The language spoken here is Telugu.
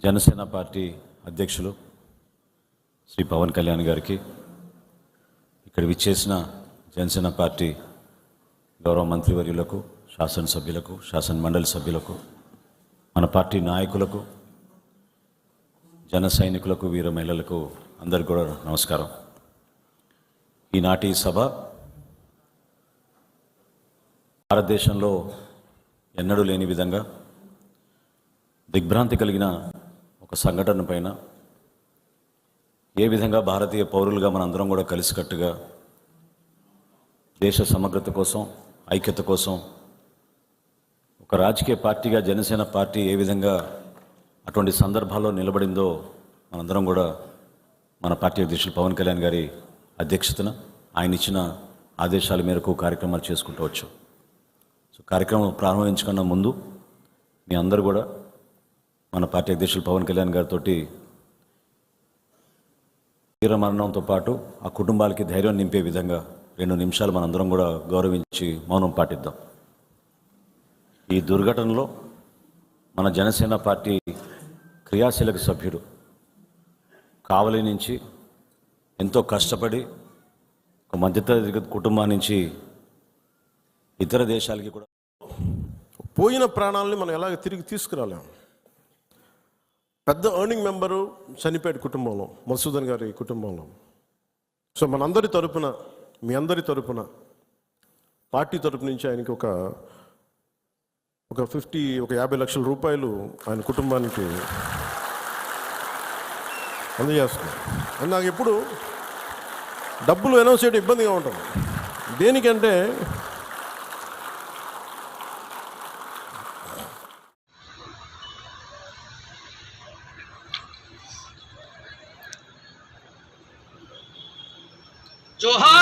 జనసేన పార్టీ అధ్యక్షులు శ్రీ పవన్ కళ్యాణ్ గారికి, ఇక్కడ విచ్చేసిన జనసేన పార్టీ గౌరవ మంత్రివర్యులకు, శాసనసభ్యులకు, శాసన మండలి సభ్యులకు, మన పార్టీ నాయకులకు, జన సైనికులకు, వీర మహిళలకు అందరికీ కూడా నమస్కారం. ఈనాటి సభ భారతదేశంలో ఎన్నడూ లేని విధంగా దిగ్భ్రాంతి కలిగిన ఒక సంఘటన పైన ఏ విధంగా భారతీయ పౌరులుగా మనందరం కూడా కలిసికట్టుగా దేశ సమగ్రత కోసం, ఐక్యత కోసం ఒక రాజకీయ పార్టీగా జనసేన పార్టీ ఏ విధంగా అటువంటి సందర్భాల్లో నిలబడిందో మనందరం కూడా మన పార్టీ అధ్యక్షులు పవన్ కళ్యాణ్ గారి అధ్యక్షతన ఆయన ఇచ్చిన ఆదేశాల మేరకు కార్యక్రమాలు చేసుకుంటూ వచ్చాం. సో కార్యక్రమం ప్రారంభించుకున్న ముందు మీ అందరూ కూడా మన పార్టీ అధ్యక్షులు పవన్ కళ్యాణ్ గారితో వీరమరణంతో పాటు ఆ కుటుంబాలకి ధైర్యం నింపే విధంగా 2 నిమిషాలు మనందరం కూడా గౌరవించి మౌనం పాటిద్దాం. ఈ దుర్ఘటనలో మన జనసేన పార్టీ క్రియాశీలక సభ్యుడు కావలి నుంచి ఎంతో కష్టపడి ఒక మధ్యతరగతి కుటుంబం నుంచి ఇతర దేశాలకి కూడా పోయిన ప్రాణాలని మనం ఎలాగ తిరిగి తీసుకురాలేము. పెద్ద ఎర్నింగ్ మెంబరు చనిపోయాడు కుటుంబంలో, మధుసూదన్ గారి కుటుంబంలో. సో మనందరి తరపున, మీ అందరి తరపున, పార్టీ తరపు నుంచి ఆయనకి ఒక 50 లక్షల రూపాయలు ఆయన కుటుంబానికి అందజేస్తున్నాం. అది నాకు ఎప్పుడు డబ్బులు అనౌన్స్ చేయడం ఇబ్బందిగా ఉంటుంది. దేనికంటే जोहार